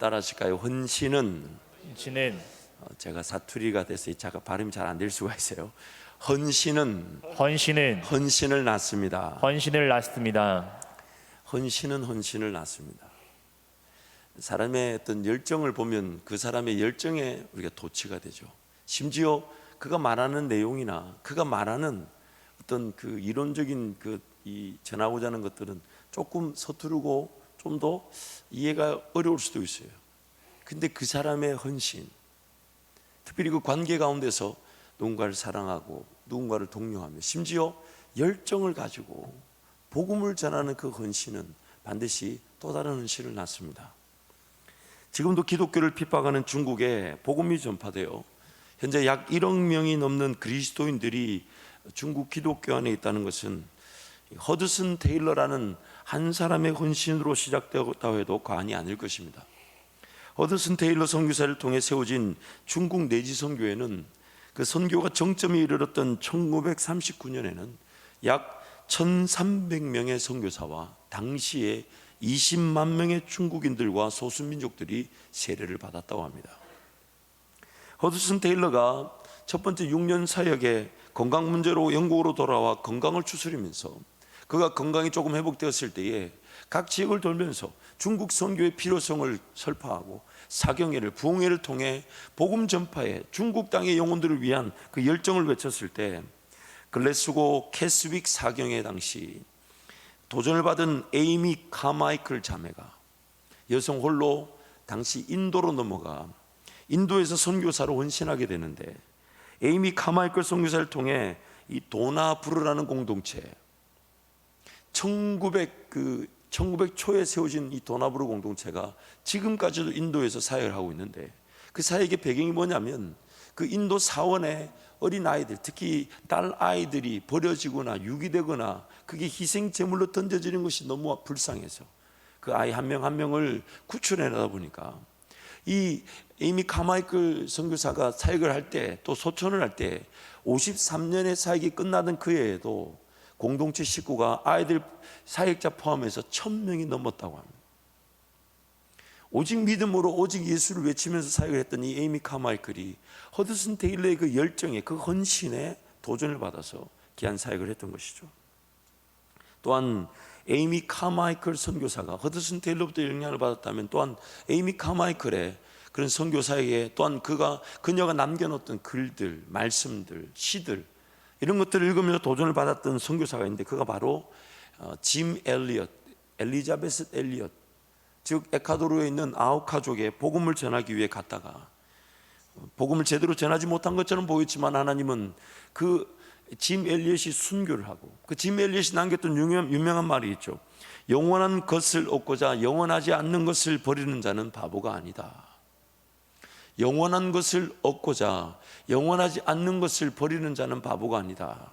따라 하실까요? 헌신은 제가 사투리가 돼서 제가 발음이 잘 안 될 수가 있어요. 헌신은 헌신을 낳습니다. 헌신을 낳습니다. 헌신은 헌신을 낳습니다. 사람의 어떤 열정을 보면 그 사람의 열정에 우리가 도취가 되죠. 심지어 그가 말하는 내용이나 그가 말하는 어떤 그 이론적인 이 전하고자 하는 것들은 조금 서투르고 좀 더 이해가 어려울 수도 있어요. 근데 그 사람의 헌신, 특별히 그 관계 가운데서 누군가를 사랑하고 누군가를 독려하며 심지어 열정을 가지고 복음을 전하는 그 헌신은 반드시 또 다른 헌신을 낳습니다. 지금도 기독교를 핍박하는 중국에 복음이 전파되어 현재 약 1억 명이 넘는 그리스도인들이 중국 기독교 안에 있다는 것은 허드슨 테일러라는 한 사람의 헌신으로 시작되었다고 해도 과언이 아닐 것입니다. 허드슨 테일러 선교사를 통해 세워진 중국 내지 선교회는 그 선교가 정점에 이르렀던 1939년에는 약 1,300명의 선교사와 당시에 20만 명의 중국인들과 소수민족들이 세례를 받았다고 합니다. 허드슨 테일러가 첫 번째 6년 사역에 건강 문제로 영국으로 돌아와 건강을 추스리면서 그가 건강이 조금 회복되었을 때에 각 지역을 돌면서 중국 선교의 필요성을 설파하고 사경회를 부흥회를 통해 복음 전파에 중국 땅의 영혼들을 위한 그 열정을 외쳤을 때 글래스고 캐스윅 사경회 당시 도전을 받은 에이미 카마이클 자매가 여성 홀로 당시 인도로 넘어가 인도에서 선교사로 헌신하게 되는데 에이미 카마이클 선교사를 통해 이 도나부르라는 공동체 1900 초에 세워진 이 도나부르 공동체가 지금까지도 인도에서 사역을 하고 있는데 그 사역의 배경이 뭐냐면 그 인도 사원의 어린 아이들, 특히 딸 아이들이 버려지거나 유기되거나 그게 희생 제물로 던져지는 것이 너무 불쌍해서 그 아이 한 명 한 명을 구출해내다 보니까 이 에이미 카마이클 선교사가 사역을 할 때 또 소천을 할 때 53년의 사역이 끝나던 그 해에도 공동체 식구가 아이들 사역자 포함해서 1,000명이 넘었다고 합니다. 오직 믿음으로 오직 예수를 외치면서 사역을 했던 이 에이미 카마이클이 허드슨 테일러의 그 열정에 그 헌신에 도전을 받아서 귀한 사역을 했던 것이죠. 또한 에이미 카마이클 선교사가 허드슨 테일러부터 영향을 받았다면 또한 에이미 카마이클의 그런 선교 사역에 또한 그녀가 남겨놓던 글들, 말씀들, 시들 이런 것들을 읽으면서 도전을 받았던 선교사가 있는데 그가 바로 짐 엘리엇, 엘리자베스 엘리엇, 즉 에콰도르에 있는 아우카족에 복음을 전하기 위해 갔다가 복음을 제대로 전하지 못한 것처럼 보였지만 하나님은 그 짐 엘리엇이 순교를 하고 그 짐 엘리엇이 남겼던 유명한 말이 있죠. 영원한 것을 얻고자 영원하지 않는 것을 버리는 자는 바보가 아니다. 영원한 것을 얻고자 영원하지 않는 것을 버리는 자는 바보가 아니다.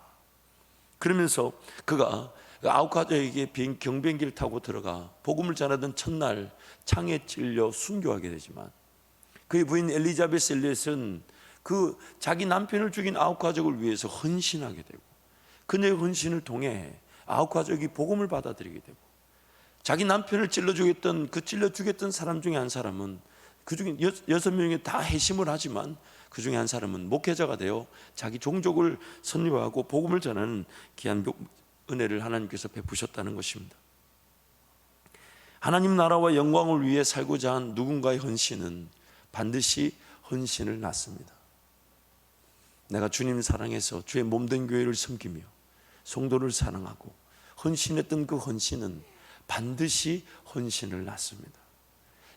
그러면서 그가 아우카족에게 경비행기를 타고 들어가 복음을 전하던 첫날 창에 찔려 순교하게 되지만 그의 부인 엘리자베스 엘리엇은 그 자기 남편을 죽인 아우카족을 위해서 헌신하게 되고 그녀의 헌신을 통해 아우카족이 복음을 받아들이게 되고 자기 남편을 찔러 죽였던 사람 중에 한 사람은 그 중에 6명이 다 회심을 하지만 그 중에 한 사람은 목회자가 되어 자기 종족을 선교하고 복음을 전하는 귀한 은혜를 하나님께서 베푸셨다는 것입니다. 하나님 나라와 영광을 위해 살고자 한 누군가의 헌신은 반드시 헌신을 낳습니다. 내가 주님 사랑해서 주의 몸된 교회를 섬기며 성도를 사랑하고 헌신했던 그 헌신은 반드시 헌신을 낳습니다.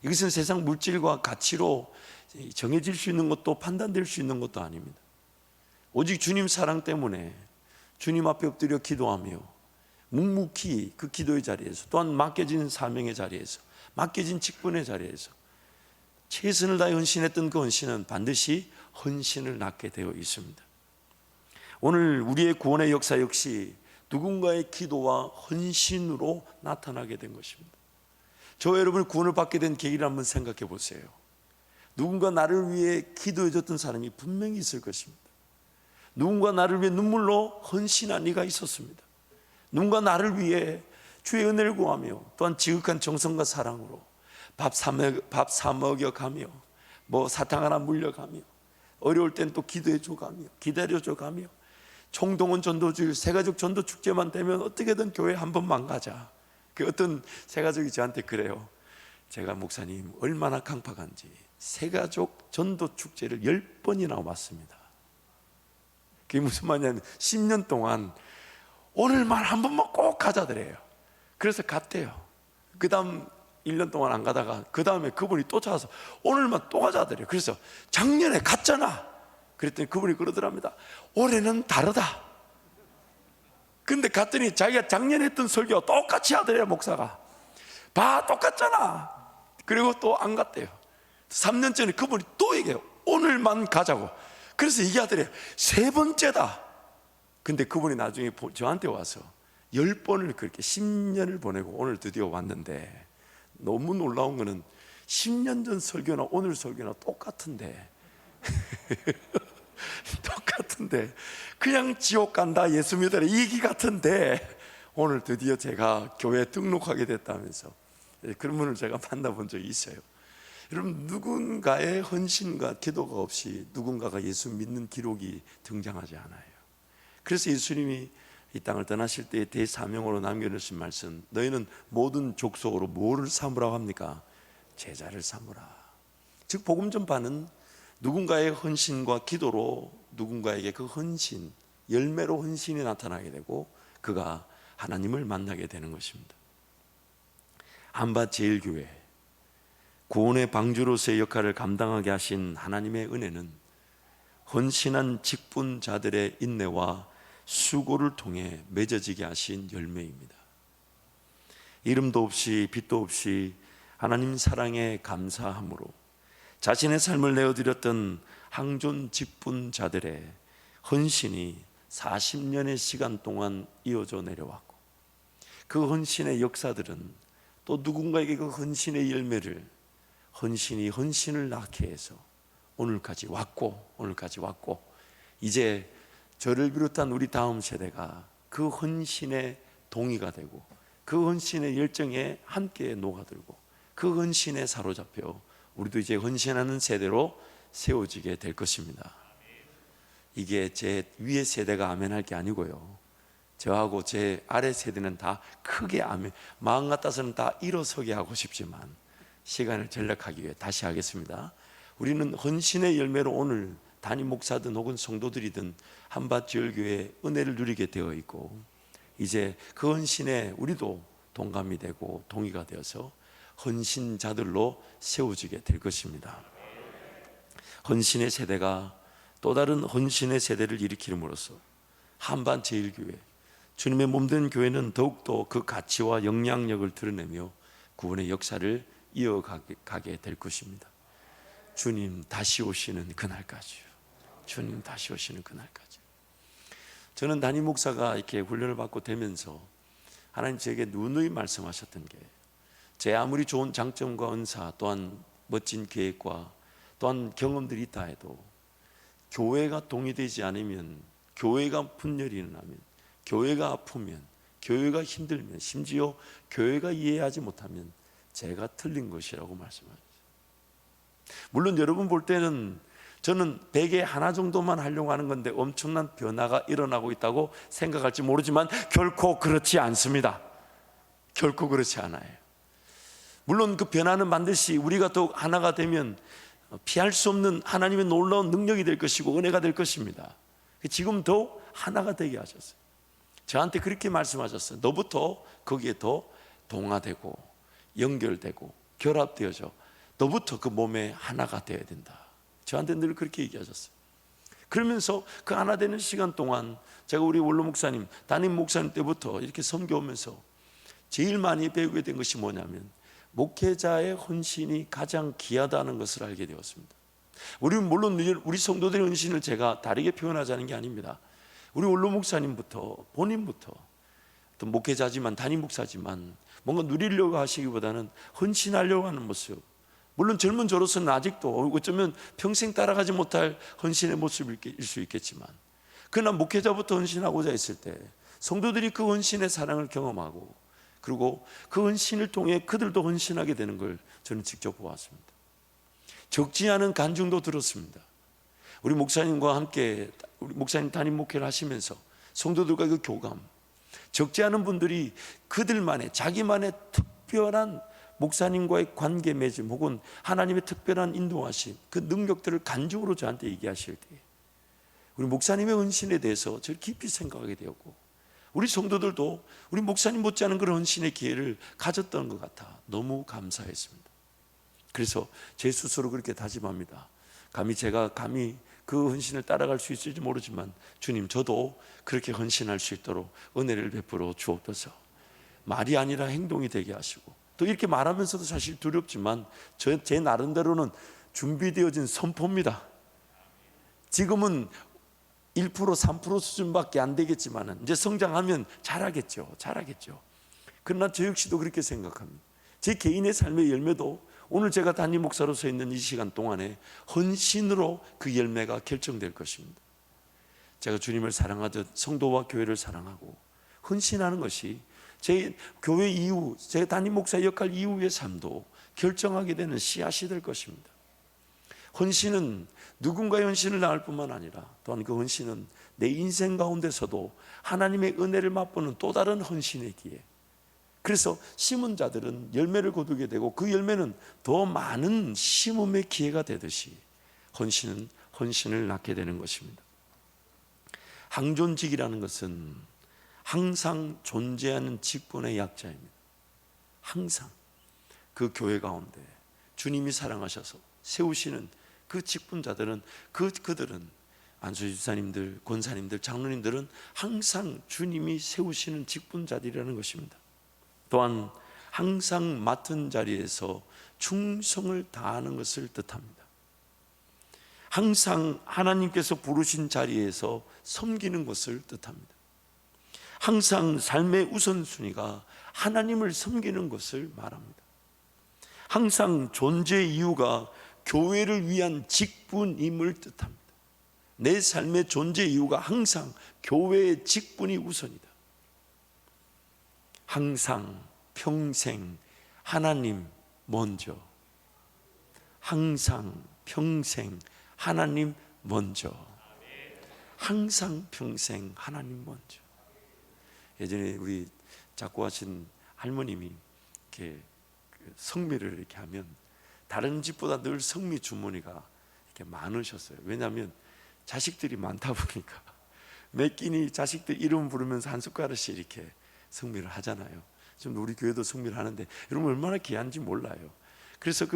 이것은 세상 물질과 가치로 정해질 수 있는 것도 판단될 수 있는 것도 아닙니다. 오직 주님 사랑 때문에 주님 앞에 엎드려 기도하며 묵묵히 그 기도의 자리에서 또한 맡겨진 사명의 자리에서 맡겨진 직분의 자리에서 최선을 다해 헌신했던 그 헌신은 반드시 헌신을 낳게 되어 있습니다. 오늘 우리의 구원의 역사 역시 누군가의 기도와 헌신으로 나타나게 된 것입니다. 저 여러분이 구원을 받게 된 계기를 한번 생각해 보세요. 누군가 나를 위해 기도해 줬던 사람이 분명히 있을 것입니다. 누군가 나를 위해 눈물로 헌신한 이가 있었습니다. 누군가 나를 위해 주의 은혜를 구하며 또한 지극한 정성과 사랑으로 밥 사 먹여가며 뭐 사탕 하나 물려가며 어려울 땐 또 기도해줘가며 기다려줘가며 총동원 전도주일 새가족 전도 축제만 되면 어떻게든 교회 한 번만 가자. 그 어떤 새가족이 저한테 그래요. 제가 목사님 얼마나 강팍한지 새가족 전도 축제를 10번이나 왔습니다. 그게 무슨 말이냐면 10년 동안 오늘만 한 번만 꼭 가자더래요. 그래서 갔대요. 그 다음 1년 동안 안 가다가 그 다음에 그분이 또 찾아서 오늘만 또 가자더래요. 그래서 작년에 갔잖아. 그랬더니 그분이 그러더랍니다. 올해는 다르다. 근데 갔더니 자기가 작년에 했던 설교와 똑같이 하더래요. 목사가 봐 똑같잖아. 그리고 또 안 갔대요. 3년 전에 그분이 또 얘기해요. 오늘만 가자고. 그래서 얘기하더래요. 3번째다. 근데 그분이 나중에 저한테 와서 10번을 그렇게 10년을 보내고 오늘 드디어 왔는데, 너무 놀라운 거는 10년 전 설교나 오늘 설교나 똑같은데 똑같은데 그냥 지옥 간다 예수 믿어라 이 얘기 같은데 오늘 드디어 제가 교회에 등록하게 됐다면서 그런 분을 제가 만나본 적이 있어요. 여러분, 누군가의 헌신과 기도가 없이 누군가가 예수 믿는 기록이 등장하지 않아요. 그래서 예수님이 이 땅을 떠나실 때의 대사명으로 남겨놓으신 말씀, 너희는 모든 족속으로 뭐를 삼으라고 합니까? 제자를 삼으라. 즉 복음 전파는 누군가의 헌신과 기도로 누군가에게 그 헌신, 열매로 헌신이 나타나게 되고 그가 하나님을 만나게 되는 것입니다. 한밭제일교회 구원의 방주로서의 역할을 감당하게 하신 하나님의 은혜는 헌신한 직분자들의 인내와 수고를 통해 맺어지게 하신 열매입니다. 이름도 없이 빛도 없이 하나님 사랑에 감사함으로 자신의 삶을 내어드렸던 항존 직분자들의 헌신이 40년의 시간 동안 이어져 내려왔고, 그 헌신의 역사들은 또 누군가에게 그 헌신의 열매를, 헌신이 헌신을 낳게 해서 오늘까지 왔고 이제 저를 비롯한 우리 다음 세대가 그 헌신의 동의가 되고 그 헌신의 열정에 함께 녹아들고 그 헌신에 사로잡혀 우리도 이제 헌신하는 세대로 세워지게 될 것입니다. 이게 제 위의 세대가 아멘할 게 아니고요, 저하고 제 아래 세대는 다 크게 아멘, 마음 같아서는 다 일어서게 하고 싶지만 시간을 전략하기 위해 다시 하겠습니다. 우리는 헌신의 열매로 오늘 담임 목사든 혹은 성도들이든 한밭제일교회의 은혜를 누리게 되어 있고, 이제 그 헌신에 우리도 동감이 되고 동의가 되어서 헌신자들로 세워지게 될 것입니다. 헌신의 세대가 또 다른 헌신의 세대를 일으킴으로써 한밭제일교회, 주님의 몸된 교회는 더욱더 그 가치와 영향력을 드러내며 구원의 역사를 이어가게 될 것입니다. 주님 다시 오시는 그날까지요. 주님 다시 오시는 그날까지. 저는 담임 목사가 이렇게 훈련을 받고 되면서 하나님 제게 누누이 말씀하셨던 게, 제 아무리 좋은 장점과 은사 또한 멋진 계획과 또한 경험들이 있다 해도 교회가 동의되지 않으면, 교회가 분열이 일어나면, 교회가 아프면, 교회가 힘들면, 심지어 교회가 이해하지 못하면 제가 틀린 것이라고 말씀하셨어요. 물론 여러분 볼 때는 저는 100에 하나 정도만 하려고 하는 건데 엄청난 변화가 일어나고 있다고 생각할지 모르지만 결코 그렇지 않습니다. 결코 그렇지 않아요. 물론 그 변화는 반드시 우리가 더 하나가 되면 피할 수 없는 하나님의 놀라운 능력이 될 것이고 은혜가 될 것입니다. 지금 더욱 하나가 되게 하셨어요. 저한테 그렇게 말씀하셨어요. 너부터 거기에 더 동화되고 연결되고 결합되어져 너부터 그 몸에 하나가 되어야 된다. 저한테 늘 그렇게 얘기하셨어요. 그러면서 그 하나 되는 시간 동안 제가 우리 원로 목사님, 담임 목사님 때부터 이렇게 섬겨오면서 제일 많이 배우게 된 것이 뭐냐면 목회자의 헌신이 가장 귀하다는 것을 알게 되었습니다. 우리는 물론 우리 성도들의 헌신을 제가 다르게 표현하자는 게 아닙니다. 우리 원로 목사님부터 본인부터 또 목회자지만 담임 목사지만 뭔가 누리려고 하시기보다는 헌신하려고 하는 모습, 물론 젊은 저로서는 아직도 어쩌면 평생 따라가지 못할 헌신의 모습일 수 있겠지만, 그러나 목회자부터 헌신하고자 했을 때 성도들이 그 헌신의 사랑을 경험하고 그리고 그 헌신을 통해 그들도 헌신하게 되는 걸 저는 직접 보았습니다. 적지 않은 간증도 들었습니다. 우리 목사님과 함께 우리 목사님 담임 목회를 하시면서 성도들과 그 교감, 적지 않은 분들이 그들만의 자기만의 특별한 목사님과의 관계 맺음 혹은 하나님의 특별한 인도하심, 그 능력들을 간증으로 저한테 얘기하실 때 우리 목사님의 헌신에 대해서 저를 깊이 생각하게 되었고, 우리 성도들도 우리 목사님 못지않은 그런 헌신의 기회를 가졌던 것 같아 너무 감사했습니다. 그래서 제 스스로 그렇게 다짐합니다. 제가 감히 그 헌신을 따라갈 수 있을지 모르지만 주님, 저도 그렇게 헌신할 수 있도록 은혜를 베풀어 주옵소서. 말이 아니라 행동이 되게 하시고, 또 이렇게 말하면서도 사실 두렵지만 제 나름대로는 준비되어진 선포입니다. 지금은 1% 3% 수준밖에 안 되겠지만 이제 성장하면 잘하겠죠. 그러나 저 역시도 그렇게 생각합니다. 제 개인의 삶의 열매도 오늘 제가 담임 목사로 서 있는 이 시간 동안에 헌신으로 그 열매가 결정될 것입니다. 제가 주님을 사랑하듯 성도와 교회를 사랑하고 헌신하는 것이 제 교회 이후, 제 담임 목사 역할 이후의 삶도 결정하게 되는 씨앗이 될 것입니다. 헌신은 누군가의 헌신을 낳을 뿐만 아니라 또한 그 헌신은 내 인생 가운데서도 하나님의 은혜를 맛보는 또 다른 헌신의 기회. 그래서 심은 자들은 열매를 거두게 되고 그 열매는 더 많은 심음의 기회가 되듯이 헌신은 헌신을 낳게 되는 것입니다. 항존직이라는 것은 항상 존재하는 직분의 약자입니다. 항상 그 교회 가운데 주님이 사랑하셔서 세우시는 그 직분자들은 그들은 안수지 집사님들, 권사님들, 장로님들은 항상 주님이 세우시는 직분자들이라는 것입니다. 또한 항상 맡은 자리에서 충성을 다하는 것을 뜻합니다. 항상 하나님께서 부르신 자리에서 섬기는 것을 뜻합니다. 항상 삶의 우선순위가 하나님을 섬기는 것을 말합니다. 항상 존재의 이유가 교회를 위한 직분임을 뜻합니다. 내 삶의 존재 이유가 항상 교회의 직분이 우선이다. 항상 평생 하나님 먼저. 항상 평생 하나님 먼저. 항상 평생 하나님 먼저. 예전에 우리 작고하신 할머님이 이렇게 성미를 이렇게 하면 다른 집보다 늘 성미 주머니가 이렇게 많으셨어요. 왜냐하면 자식들이 많다 보니까 매 끼니 자식들 이름 부르면서 한 숟가락씩 이렇게 성미를 하잖아요. 지금 우리 교회도 성미를 하는데 여러분 얼마나 귀한지 몰라요. 그래서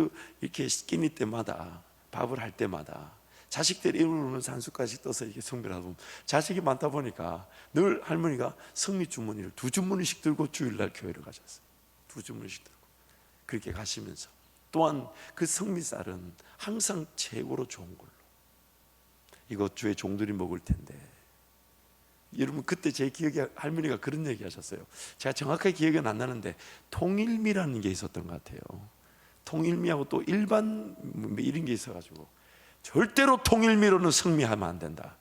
이렇게 끼니 때마다 밥을 할 때마다 자식들 이름 부르면서 한 숟가락씩 떠서 이렇게 성미를 하다 보면 자식이 많다 보니까 늘 할머니가 성미 주머니를 2주머니씩 들고 주일날 교회를 가셨어요. 2주머니씩 들고 그렇게 가시면서 또한 그 성미쌀은 항상 최고로 좋은 걸로, 이거 주의 종들이 먹을 텐데. 여러분 그때 제 기억에 할머니가 그런 얘기 하셨어요. 제가 정확하게 기억은 안 나는데 통일미라는 게 있었던 것 같아요. 통일미하고 또 일반 이런 게 있어가지고 절대로 통일미로는 성미하면 안 된다.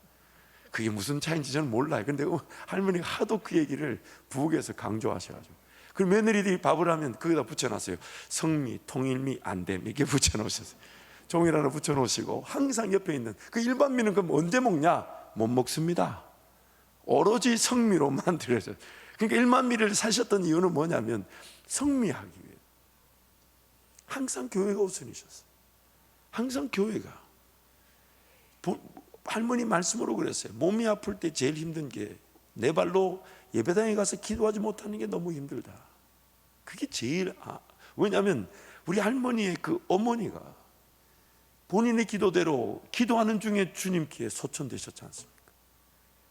그게 무슨 차이인지 저는 몰라요. 근데 할머니가 하도 그 얘기를 부엌에서 강조하셔가지고 그 며느리들이 밥을 하면 거기다 붙여놨어요. 성미, 통일미, 안됨 이렇게 붙여놓으셨어요. 종일 하나 붙여놓으시고 항상 옆에 있는 그 일반미는 그럼 언제 먹냐? 못 먹습니다. 오로지 성미로만 드려져요. 그러니까 1만미를 사셨던 이유는 뭐냐면 성미하기 위해. 항상 교회가 우선이셨어요. 항상 교회가. 할머니 말씀으로 그랬어요. 몸이 아플 때 제일 힘든 게 내 발로 예배당에 가서 기도하지 못하는 게 너무 힘들다. 그게 제일 왜냐하면 우리 할머니의 그 어머니가 본인의 기도대로 기도하는 중에 주님께 소천되셨지 않습니까?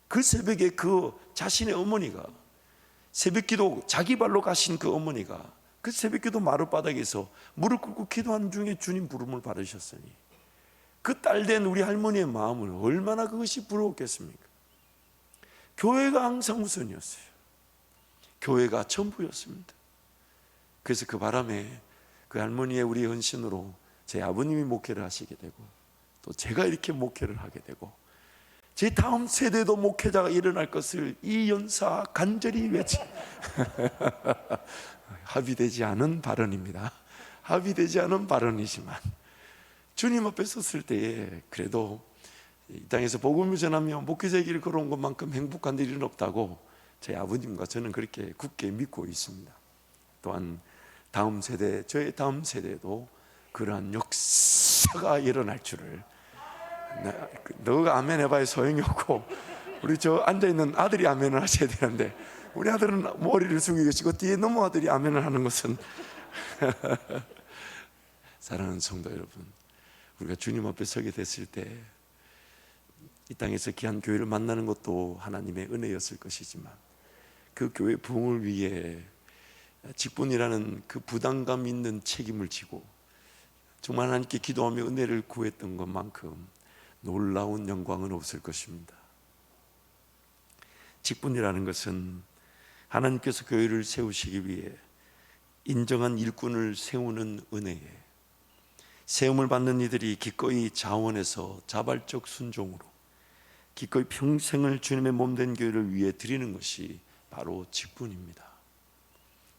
그 새벽에 그 자신의 어머니가 새벽기도 자기 발로 가신 그 어머니가 그 새벽기도 마룻바닥에서 무릎 꿇고 기도하는 중에 주님 부름을 받으셨으니 그 딸된 우리 할머니의 마음은 얼마나 그것이 부러웠겠습니까? 교회가 항상 우선이었어요. 교회가 전부였습니다. 그래서 그 바람에 그 할머니의 우리 헌신으로 제 아버님이 목회를 하시게 되고 또 제가 이렇게 목회를 하게 되고 제 다음 세대도 목회자가 일어날 것을 이 연사 간절히 외치. 합의되지 않은 발언입니다. 합의되지 않은 발언이지만 주님 앞에 섰을 때에 그래도 이 땅에서 복음을 전하며 목회자의 길을 걸어온 것만큼 행복한 일은 없다고 저희 아버님과 저는 그렇게 굳게 믿고 있습니다. 또한 다음 세대, 저의 다음 세대도 그러한 역사가 일어날 줄을, 너가 아멘 해봐야 소용이 없고 우리 저 앉아있는 아들이 아멘을 하셔야 되는데 우리 아들은 머리를 숙이고 계시고 뒤에 넘어 아들이 아멘을 하는 것은 사랑하는 성도 여러분, 우리가 주님 앞에 서게 됐을 때 이 땅에서 귀한 교회를 만나는 것도 하나님의 은혜였을 것이지만 그 교회 부흥을 위해 직분이라는 그 부담감 있는 책임을 지고 정말 하나님께 기도하며 은혜를 구했던 것만큼 놀라운 영광은 없을 것입니다. 직분이라는 것은 하나님께서 교회를 세우시기 위해 인정한 일꾼을 세우는 은혜에 세움을 받는 이들이 기꺼이 자원해서 자발적 순종으로 기꺼이 평생을 주님의 몸된 교회를 위해 드리는 것이 바로 직분입니다.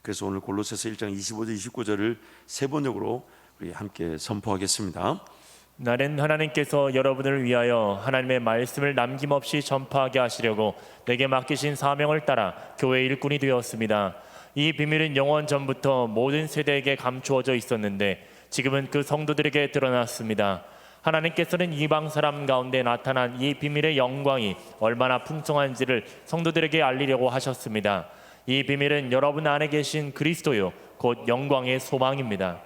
그래서 오늘 골로새서 1장 25절 29절을 세 번역으로 우리 함께 선포하겠습니다. 나는 하나님께서 여러분을 위하여 하나님의 말씀을 남김없이 전파하게 하시려고 내게 맡기신 사명을 따라 교회 일꾼이 되었습니다. 이 비밀은 영원 전부터 모든 세대에게 감추어져 있었는데 지금은 그 성도들에게 드러났습니다. 하나님께서는 이방 사람 가운데 나타난 이 비밀의 영광이 얼마나 풍성한지를 성도들에게 알리려고 하셨습니다. 이 비밀은 여러분 안에 계신 그리스도요 곧 영광의 소망입니다.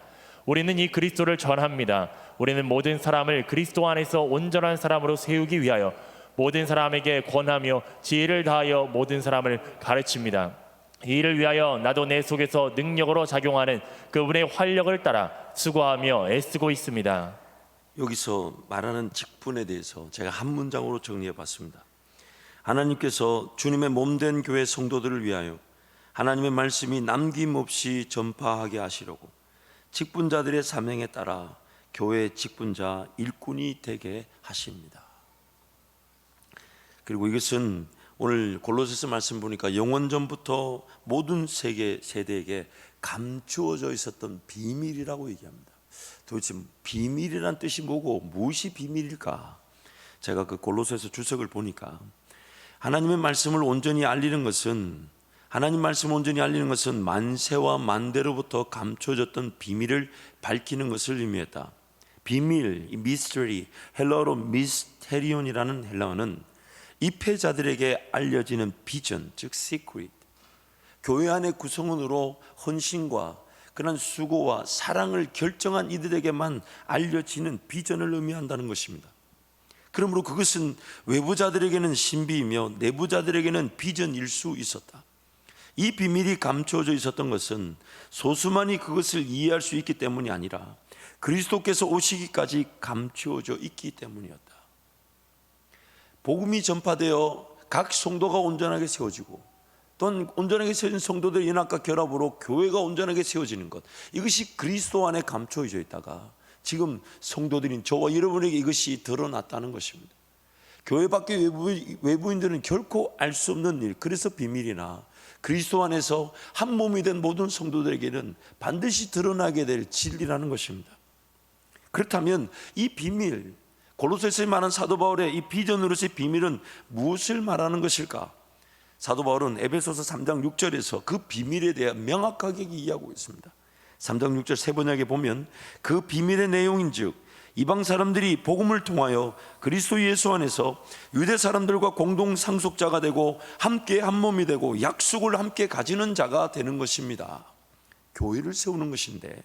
우리는 이 그리스도를 전합니다. 우리는 모든 사람을 그리스도 안에서 온전한 사람으로 세우기 위하여 모든 사람에게 권하며 지혜를 다하여 모든 사람을 가르칩니다. 이 일을 위하여 나도 내 속에서 능력으로 작용하는 그분의 활력을 따라 수고하며 애쓰고 있습니다. 여기서 말하는 직분에 대해서 제가 한 문장으로 정리해 봤습니다. 하나님께서 주님의 몸된 교회 성도들을 위하여 하나님의 말씀이 남김없이 전파하게 하시려고 직분자들의 사명에 따라 교회 직분자 일꾼이 되게 하십니다. 그리고 이것은 오늘 골로새서 말씀 보니까 영원 전부터 모든 세대에게 감추어져 있었던 비밀이라고 얘기합니다. 도대체 비밀이란 뜻이 뭐고 무엇이 비밀일까? 제가 그 골로새서 주석을 보니까 하나님의 말씀을 온전히 알리는 것은 하나님 말씀을 온전히 알리는 것은 만세와 만대로부터 감춰졌던 비밀을 밝히는 것을 의미했다. 비밀, 미스터리, 헬라어로 미스테리온이라는 헬라어는 입회자들에게 알려지는 비전, 즉 시크릿, 교회 안의 구성원으로 헌신과 그런 수고와 사랑을 결정한 이들에게만 알려지는 비전을 의미한다는 것입니다. 그러므로 그것은 외부자들에게는 신비이며 내부자들에게는 비전일 수 있었다. 이 비밀이 감추어져 있었던 것은 소수만이 그것을 이해할 수 있기 때문이 아니라 그리스도께서 오시기까지 감추어져 있기 때문이었다. 복음이 전파되어 각 성도가 온전하게 세워지고 또는 온전하게 세워진 성도들의 연합과 결합으로 교회가 온전하게 세워지는 것, 이것이 그리스도 안에 감춰져 있다가 지금 성도들인 저와 여러분에게 이것이 드러났다는 것입니다. 교회 밖의 외부인들은 결코 알 수 없는 일, 그래서 비밀이나 그리스도 안에서 한 몸이 된 모든 성도들에게는 반드시 드러나게 될 진리라는 것입니다. 그렇다면 이 비밀, 골로새서에 말한 사도 바울의 이 비전으로서의 비밀은 무엇을 말하는 것일까? 사도 바울은 에베소서 3장 6절에서 그 비밀에 대해 명확하게 이야기하고 있습니다. 3장 6절 세 번역에 보면 그 비밀의 내용인즉 이방 사람들이 복음을 통하여 그리스도 예수 안에서 유대 사람들과 공동 상속자가 되고 함께 한 몸이 되고 약속을 함께 가지는 자가 되는 것입니다. 교회를 세우는 것인데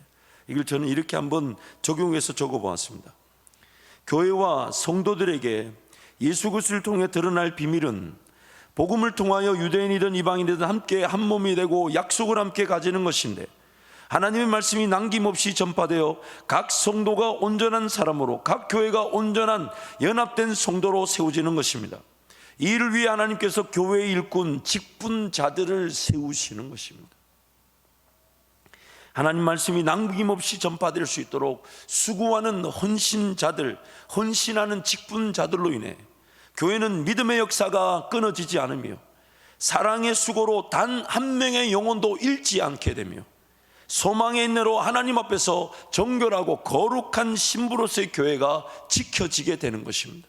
이걸 저는 이렇게 한번 적용해서 적어보았습니다. 교회와 성도들에게 예수 그리스도를 통해 드러날 비밀은 복음을 통하여 유대인이든 이방인이든 함께 한 몸이 되고 약속을 함께 가지는 것인데 하나님의 말씀이 남김없이 전파되어 각 성도가 온전한 사람으로 각 교회가 온전한 연합된 성도로 세워지는 것입니다. 이 일을 위해 하나님께서 교회의 일꾼, 직분자들을 세우시는 것입니다. 하나님 말씀이 남김없이 전파될 수 있도록 수고하는 헌신자들, 헌신하는 직분자들로 인해 교회는 믿음의 역사가 끊어지지 않으며 사랑의 수고로 단 한 명의 영혼도 잃지 않게 되며 소망의 인내로 하나님 앞에서 정결하고 거룩한 신부로서의 교회가 지켜지게 되는 것입니다.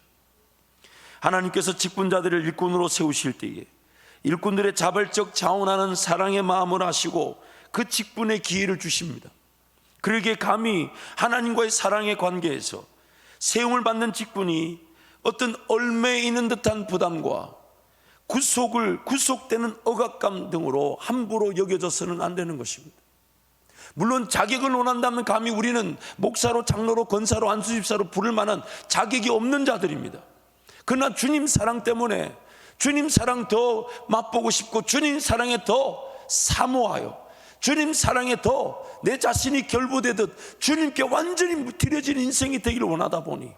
하나님께서 직분자들을 일꾼으로 세우실 때에 일꾼들의 자발적 자원하는 사랑의 마음을 아시고 그 직분의 기회를 주십니다. 그러기에 감히 하나님과의 사랑의 관계에서 세움을 받는 직분이 어떤 얼매에 있는 듯한 부담과 구속되는 억압감 등으로 함부로 여겨져서는 안 되는 것입니다. 물론 자격을 원한다면 감히 우리는 목사로, 장로로, 권사로, 안수집사로 부를 만한 자격이 없는 자들입니다. 그러나 주님 사랑 때문에 주님 사랑 더 맛보고 싶고 주님 사랑에 더 사모하여 주님 사랑에 더 내 자신이 결부되듯 주님께 완전히 드려진 인생이 되기를 원하다 보니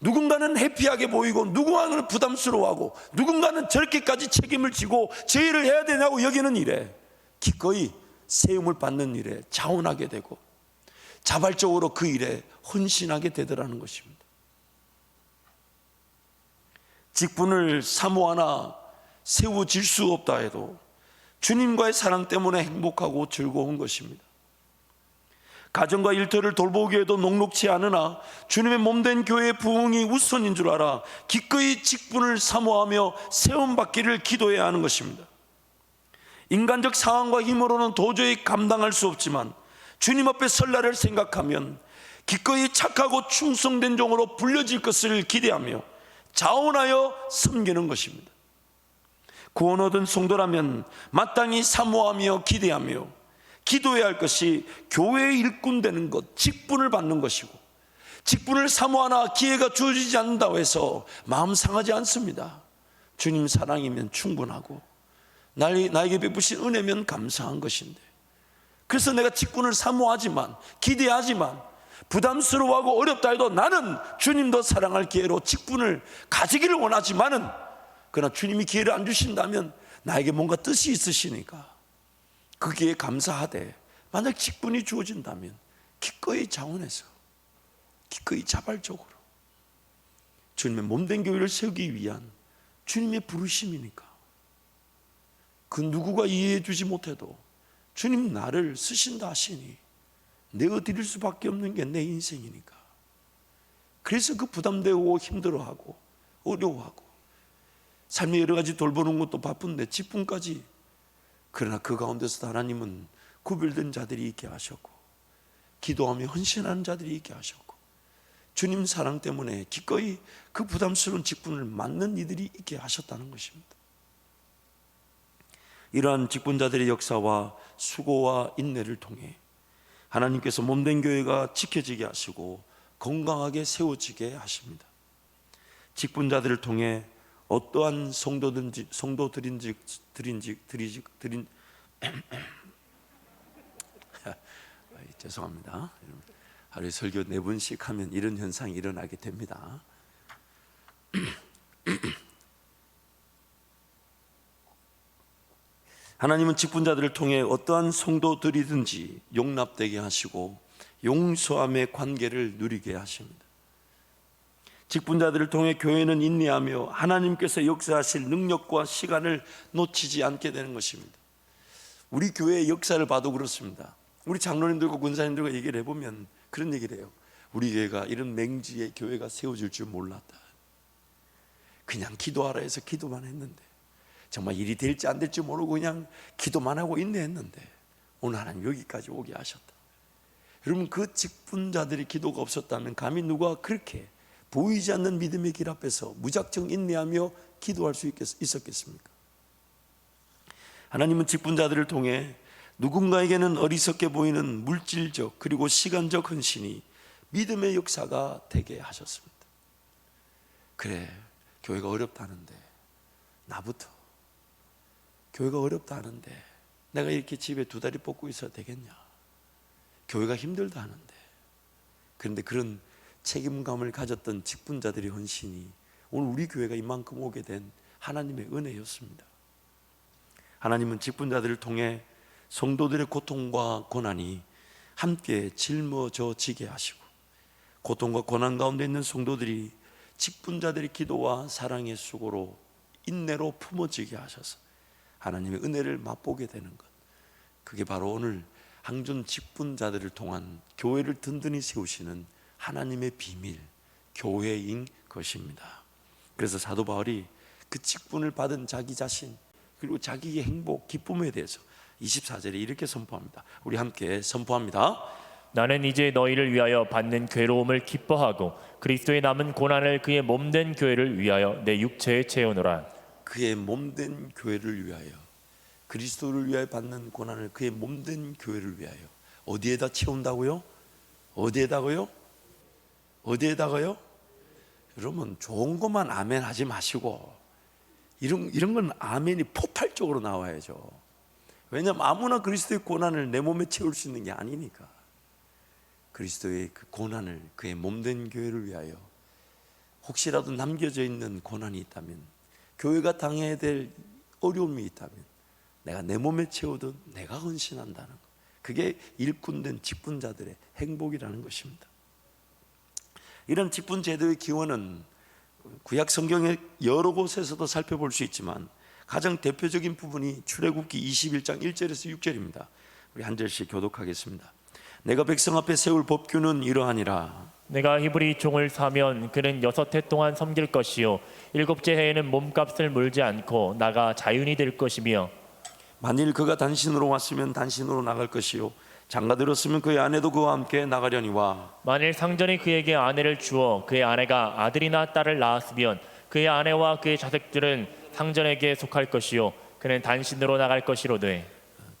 누군가는 해피하게 보이고 누군가는 부담스러워하고 누군가는 저렇게까지 책임을 지고 저 일을 해야 되냐고 여기는 일에 기꺼이 세움을 받는 일에 자원하게 되고 자발적으로 그 일에 헌신하게 되더라는 것입니다. 직분을 사모하나 세워질 수 없다 해도 주님과의 사랑 때문에 행복하고 즐거운 것입니다. 가정과 일터를 돌보기에도 녹록치 않으나 주님의 몸된 교회의 부흥이 우선인 줄 알아 기꺼이 직분을 사모하며 세움받기를 기도해야 하는 것입니다. 인간적 상황과 힘으로는 도저히 감당할 수 없지만 주님 앞에 설 날을 생각하면 기꺼이 착하고 충성된 종으로 불려질 것을 기대하며 자원하여 섬기는 것입니다. 구원 얻은 성도라면 마땅히 사모하며 기대하며 기도해야 할 것이 교회의 일꾼 되는 것, 직분을 받는 것이고 직분을 사모하나 기회가 주어지지 않는다고 해서 마음 상하지 않습니다. 주님 사랑이면 충분하고 나에게 베푸신 은혜면 감사한 것인데 그래서 내가 직분을 사모하지만 기대하지만 부담스러워하고 어렵다 해도 나는 주님 더 사랑할 기회로 직분을 가지기를 원하지만은 그러나 주님이 기회를 안 주신다면 나에게 뭔가 뜻이 있으시니까 거기에 감사하되 만약 직분이 주어진다면 기꺼이 자원해서 기꺼이 자발적으로 주님의 몸된 교회를 세우기 위한 주님의 부르심이니까 그 누구가 이해해 주지 못해도 주님 나를 쓰신다 하시니 내가 드릴 수밖에 없는 게 내 인생이니까 그래서 그 부담되고 힘들어하고 어려워하고 삶의 여러 가지 돌보는 것도 바쁜데 직분까지 그러나 그 가운데서 하나님은 구별된 자들이 있게 하셨고 기도하며 헌신하는 자들이 있게 하셨고 주님 사랑 때문에 기꺼이 그 부담스러운 직분을 맡는 이들이 있게 하셨다는 것입니다. 이러한 직분자들의 역사와 수고와 인내를 통해 하나님께서 몸된 교회가 지켜지게 하시고 건강하게 세워지게 하십니다. 직분자들을 통해 어떠한 죄송합니다. 하루에 설교 4번씩 하면 이런 현상이 일어나게 됩니다. 하나님은 직분자들을 통해 어떠한 성도들이든지 용납되게 하시고 용서함의 관계를 누리게 하십니다. 직분자들을 통해 교회는 인내하며 하나님께서 역사하실 능력과 시간을 놓치지 않게 되는 것입니다. 우리 교회의 역사를 봐도 그렇습니다. 우리 장로님들과 권사님들과 얘기를 해보면 그런 얘기를 해요. 우리 교회가 이런 맹지의 교회가 세워질 줄 몰랐다. 그냥 기도하라 해서 기도만 했는데 정말 일이 될지 안 될지 모르고 그냥 기도만 하고 인내했는데 오늘 하나님 여기까지 오게 하셨다. 여러분 그 직분자들의 기도가 없었다면 감히 누가 그렇게 보이지 않는 믿음의 길 앞에서 무작정 인내하며 기도할 수 있었겠습니까? 하나님은 직분자들을 통해 누군가에게는 어리석게 보이는 물질적 그리고 시간적 헌신이 믿음의 역사가 되게 하셨습니다. 그래, 교회가 어렵다는데 나부터 교회가 어렵다 하는데 내가 이렇게 집에 2다리 뻗고 있어야 되겠냐? 교회가 힘들다 하는데 그런데 그런 책임감을 가졌던 직분자들의 헌신이 오늘 우리 교회가 이만큼 오게 된 하나님의 은혜였습니다. 하나님은 직분자들을 통해 성도들의 고통과 고난이 함께 짊어져지게 하시고 고통과 고난 가운데 있는 성도들이 직분자들의 기도와 사랑의 수고로 인내로 품어지게 하셔서 하나님의 은혜를 맛보게 되는 것, 그게 바로 오늘 항존 직분자들을 통한 교회를 든든히 세우시는 하나님의 비밀, 교회인 것입니다. 그래서 사도 바울이 그 직분을 받은 자기 자신 그리고 자기의 행복, 기쁨에 대해서 24절에 이렇게 선포합니다. 우리 함께 선포합니다. 나는 이제 너희를 위하여 받는 괴로움을 기뻐하고 그리스도의 남은 고난을 그의 몸된 교회를 위하여 내 육체에 채우노라. 그의 몸된 교회를 위하여, 그리스도를 위하여 받는 고난을 그의 몸된 교회를 위하여 어디에다 채운다고요? 어디에다가요? 어디에다가요? 여러분, 좋은 것만 아멘 하지 마시고 이런 건 아멘이 폭발적으로 나와야죠. 왜냐하면 아무나 그리스도의 고난을 내 몸에 채울 수 있는 게 아니니까. 그리스도의 그 고난을 그의 몸된 교회를 위하여, 혹시라도 남겨져 있는 고난이 있다면, 교회가 당해야 될 어려움이 있다면 내가 내 몸에 채우듯 내가 헌신한다는 것, 그게 일꾼된 직분자들의 행복이라는 것입니다. 이런 직분 제도의 기원은 구약 성경의 여러 곳에서도 살펴볼 수 있지만 가장 대표적인 부분이 출애굽기 21장 1절에서 6절입니다. 우리 한 절씩 교독하겠습니다. 내가 백성 앞에 세울 법규는 이러하니라. 내가 히브리 종을 사면 그는 6해 동안 섬길 것이요 7째 해에는 몸값을 물지 않고 나가 자윤이 될 것이며, 만일 그가 단신으로 왔으면 단신으로 나갈 것이요 장가들었으면 그의 아내도 그와 함께 나가려니와, 만일 상전이 그에게 아내를 주어 그의 아내가 아들이나 딸을 낳았으면 그의 아내와 그의 자식들은 상전에게 속할 것이요 그는 단신으로 나갈 것이로되.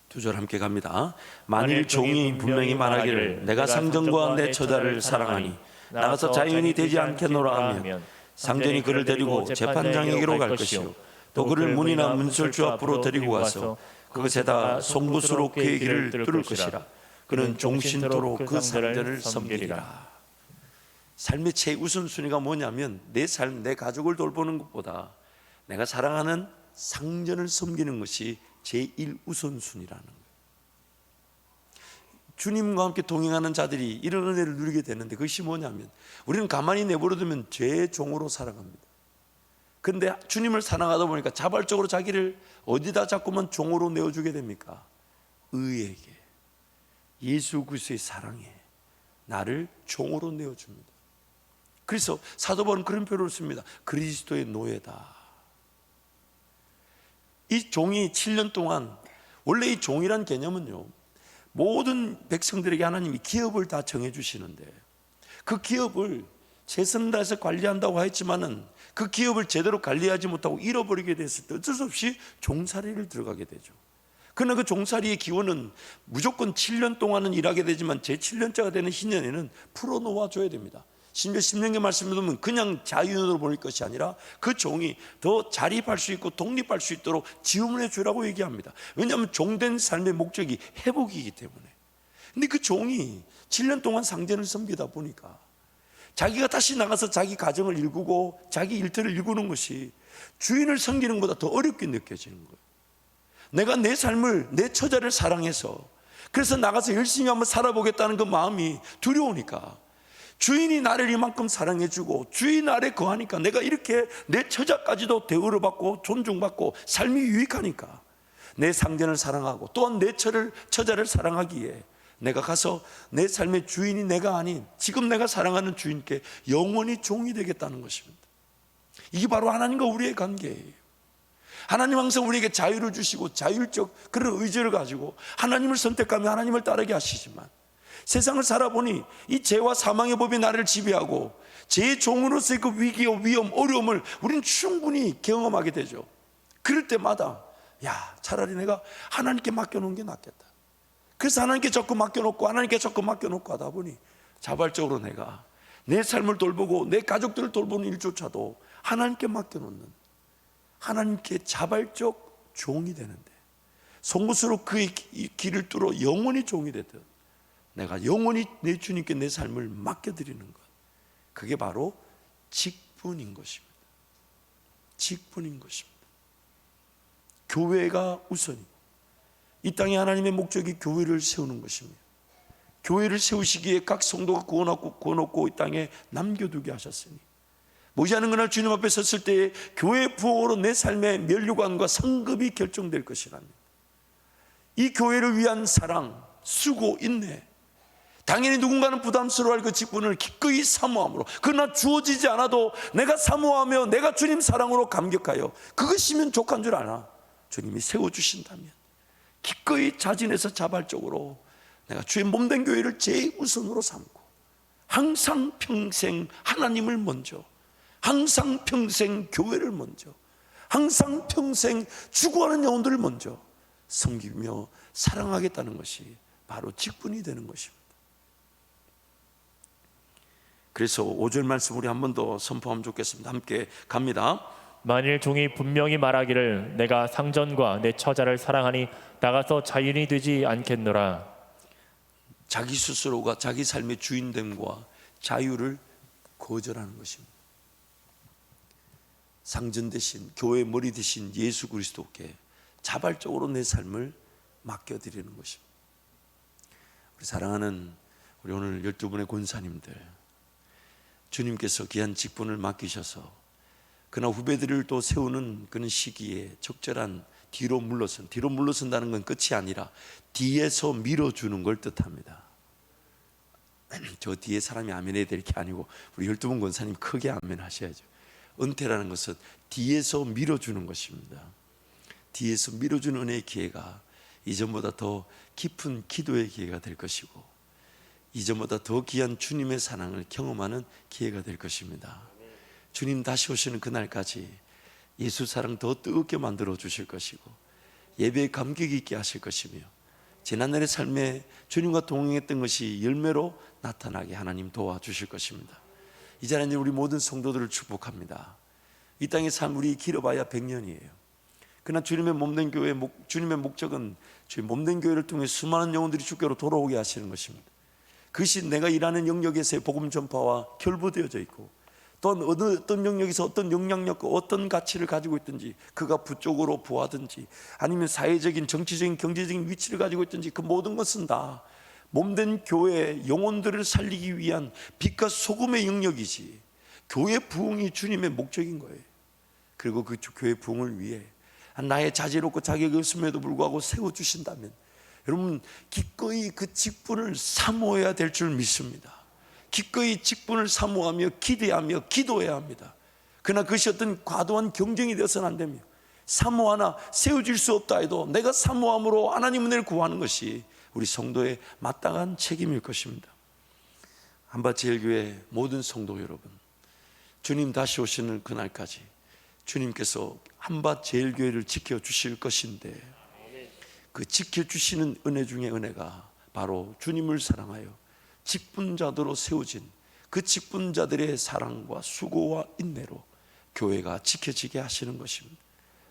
두 절 함께 갑니다. 만일 종이 분명히 말하기를 내가 상전과 내 처자를 사랑하니 나가서 자유인이 되지 않겠노라 하면 상전이 그를 데리고 재판장에게로 갈 것이요 또 그를 문이나 문설주 앞으로 데리고 가서 그것에다 송곳으로 그의 길을 뚫을 것이라. 그는 종신토록 그 상전을 섬기리라. 삶의 최우선순위가 뭐냐면 내 삶, 내 가족을 돌보는 것보다 내가 사랑하는 상전을 섬기는 것이 제1우선순위라는 거예요. 주님과 함께 동행하는 자들이 이런 은혜를 누리게 되는데, 그것이 뭐냐면 우리는 가만히 내버려두면 죄의 종으로 살아갑니다. 그런데 주님을 사랑하다 보니까 자발적으로 자기를 어디다 자꾸만 종으로 내어주게 됩니까? 의에게, 예수 그리스도의 사랑에 나를 종으로 내어줍니다. 그래서 사도 바울은 그런 표현을 씁니다. 그리스도의 노예다. 이 종이 7년 동안, 원래 이 종이란 개념은요, 모든 백성들에게 하나님이 기업을 다 정해주시는데 그 기업을 최선을 다해서 관리한다고 했지만은 그 기업을 제대로 관리하지 못하고 잃어버리게 됐을 때 어쩔 수 없이 종살이를 들어가게 되죠. 그러나 그 종살이의 기원은 무조건 7년 동안은 일하게 되지만 제 7년째가 되는 신년에는 풀어놓아줘야 됩니다. 심지어 10년의 말씀을 보면 그냥 자유인으로 보낼 것이 아니라 그 종이 더 자립할 수 있고 독립할 수 있도록 지원해 주라고 얘기합니다. 왜냐하면 종된 삶의 목적이 회복이기 때문에. 근데 그 종이 7년 동안 상전을 섬기다 보니까 자기가 다시 나가서 자기 가정을 일구고 자기 일터를 일구는 것이 주인을 섬기는 것보다 더 어렵게 느껴지는 거예요. 내가 내 삶을, 내 처자를 사랑해서 그래서 나가서 열심히 한번 살아보겠다는 그 마음이 두려우니까, 주인이 나를 이만큼 사랑해주고 주인 아래 거하니까 내가 이렇게 내 처자까지도 대우를 받고 존중받고 삶이 유익하니까 내 상전을 사랑하고 또한 내 처자를 사랑하기에 내가 가서 내 삶의 주인이 내가 아닌 지금 내가 사랑하는 주인께 영원히 종이 되겠다는 것입니다. 이게 바로 하나님과 우리의 관계예요. 하나님 항상 우리에게 자유를 주시고 자율적 그런 의지를 가지고 하나님을 선택하며 하나님을 따르게 하시지만, 세상을 살아보니 이 죄와 사망의 법이 나를 지배하고 죄의 종으로서의 그 위기와 위험, 어려움을 우리는 충분히 경험하게 되죠. 그럴 때마다 차라리 내가 하나님께 맡겨놓은 게 낫겠다. 그래서 하나님께 자꾸 맡겨놓고 하나님께 자꾸 맡겨놓고 하다 보니 자발적으로 내가 내 삶을 돌보고 내 가족들을 돌보는 일조차도 하나님께 맡겨놓는, 하나님께 자발적 종이 되는데, 송곳으로 그의 길을 뚫어 영원히 종이 되듯 내가 영원히 내 주님께 내 삶을 맡겨드리는 것, 그게 바로 직분인 것입니다. 직분인 것입니다. 교회가 우선이고 이 땅에 하나님의 목적이 교회를 세우는 것입니다. 교회를 세우시기에 각 성도가 구원받고 이 땅에 남겨두게 하셨으니 모시하는 그날 주님 앞에 섰을 때에 교회 부흥으로 내 삶의 면류관과 상급이 결정될 것이라니. 이 교회를 위한 사랑, 수고, 인내, 당연히 누군가는 부담스러워할 그 직분을 기꺼이 사모함으로, 그러나 주어지지 않아도 내가 사모하며 내가 주님 사랑으로 감격하여 그것이면 족한 줄 아나 주님이 세워주신다면 기꺼이 자진해서 자발적으로 내가 주의 몸된 교회를 제우선으로 삼고 항상 평생 하나님을 먼저, 항상 평생 교회를 먼저, 항상 평생 죽어가는 영혼들을 먼저 섬기며 사랑하겠다는 것이 바로 직분이 되는 것입니다. 그래서 5절 말씀 우리 한 번 더 선포하면 좋겠습니다. 함께 갑니다. 만일 종이 분명히 말하기를 내가 상전과 내 처자를 사랑하니 나가서 자유인이 되지 않겠노라. 자기 스스로가 자기 삶의 주인됨과 자유를 거절하는 것입니다. 상전 대신 교회의 머리 대신 예수 그리스도께 자발적으로 내 삶을 맡겨드리는 것입니다. 우리 사랑하는 우리 오늘 12분의 권사님들, 주님께서 귀한 직분을 맡기셔서 그러나 후배들을 또 세우는 그런 시기에 적절한 뒤로 물러선다는 건 끝이 아니라 뒤에서 밀어주는 걸 뜻합니다. 저 뒤에 사람이 아멘해야 될 게 아니고 우리 12분 권사님 크게 아멘 하셔야죠. 은퇴라는 것은 뒤에서 밀어주는 것입니다. 뒤에서 밀어주는 은혜의 기회가 이전보다 더 깊은 기도의 기회가 될 것이고 이전보다 더 귀한 주님의 사랑을 경험하는 기회가 될 것입니다. 주님 다시 오시는 그날까지 예수 사랑 더 뜨겁게 만들어 주실 것이고 예배에 감격 있게 하실 것이며 지난날의 삶에 주님과 동행했던 것이 열매로 나타나게 하나님 도와주실 것입니다. 이 자리에 우리 모든 성도들을 축복합니다. 이 땅의 삶 우리 길어봐야 100년이에요. 그러나 주님의 몸된 교회, 주님의 목적은 주의 몸된 교회를 통해 수많은 영혼들이 주께로 돌아오게 하시는 것입니다. 그것이 내가 일하는 영역에서의 복음 전파와 결부되어져 있고 또한 어떤 영역에서 어떤 영향력과 어떤 가치를 가지고 있든지 그가 부쪽으로 부하든지 아니면 사회적인 정치적인 경제적인 위치를 가지고 있든지 그 모든 것은 다 몸된 교회의 영혼들을 살리기 위한 빛과 소금의 영역이지 교회 부흥이 주님의 목적인 거예요. 그리고 그 교회 부흥을 위해 나의 자질없고 자격이 없음에도 불구하고 세워주신다면 여러분 기꺼이 그 직분을 사모해야 될 줄 믿습니다. 기꺼이 직분을 사모하며 기대하며 기도해야 합니다. 그러나 그것이 어떤 과도한 경쟁이 되어서는 안 됩니다. 사모하나 세워질 수 없다 해도 내가 사모함으로 하나님 은혜를 구하는 것이 우리 성도의 마땅한 책임일 것입니다. 한밭제일교회 모든 성도 여러분, 주님 다시 오시는 그날까지 주님께서 한밭제일교회를 지켜주실 것인데 그 지켜주시는 은혜 중에 은혜가 바로 주님을 사랑하여 직분자들로 세워진 그 직분자들의 사랑과 수고와 인내로 교회가 지켜지게 하시는 것입니다.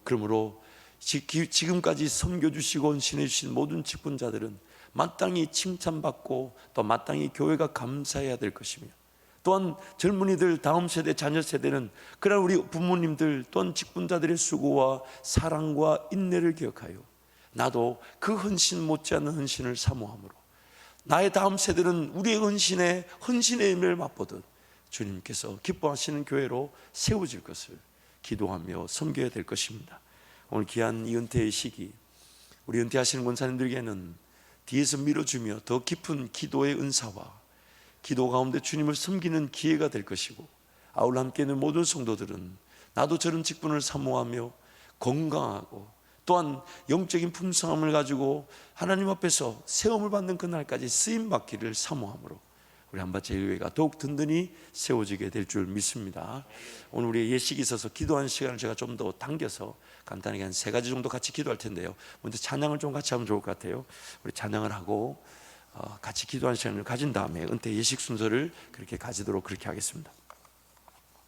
그러므로 지금까지 섬겨주시고 헌신해 주신 모든 직분자들은 마땅히 칭찬받고 또 마땅히 교회가 감사해야 될 것이며 또한 젊은이들 다음 세대 자녀 세대는 그러나 우리 부모님들 또한 직분자들의 수고와 사랑과 인내를 기억하여 나도 그 헌신 못지않은 헌신을 사모함으로 나의 다음 세대는 우리의 헌신의 의미를 맛보듯 주님께서 기뻐하시는 교회로 세워질 것을 기도하며 섬겨야 될 것입니다. 오늘 귀한 이 은퇴의 시기 우리 은퇴하시는 권사님들에게는 뒤에서 밀어주며 더 깊은 기도의 은사와 기도 가운데 주님을 섬기는 기회가 될 것이고 아울러 함께 있는 모든 성도들은 나도 저런 직분을 사모하며 건강하고 또한 영적인 풍성함을 가지고 하나님 앞에서 세움을 받는 그날까지 쓰임받기를 사모함으로 우리 한밭제일교회가 더욱 든든히 세워지게 될 줄 믿습니다. 오늘 우리의 예식이 있어서 기도하는 시간을 제가 좀 더 당겨서 간단하게 한 3가지 정도 같이 기도할 텐데요. 먼저 찬양을 좀 같이 하면 좋을 것 같아요. 우리 찬양을 하고 같이 기도하는 시간을 가진 다음에 은퇴 예식 순서를 그렇게 가지도록 그렇게 하겠습니다.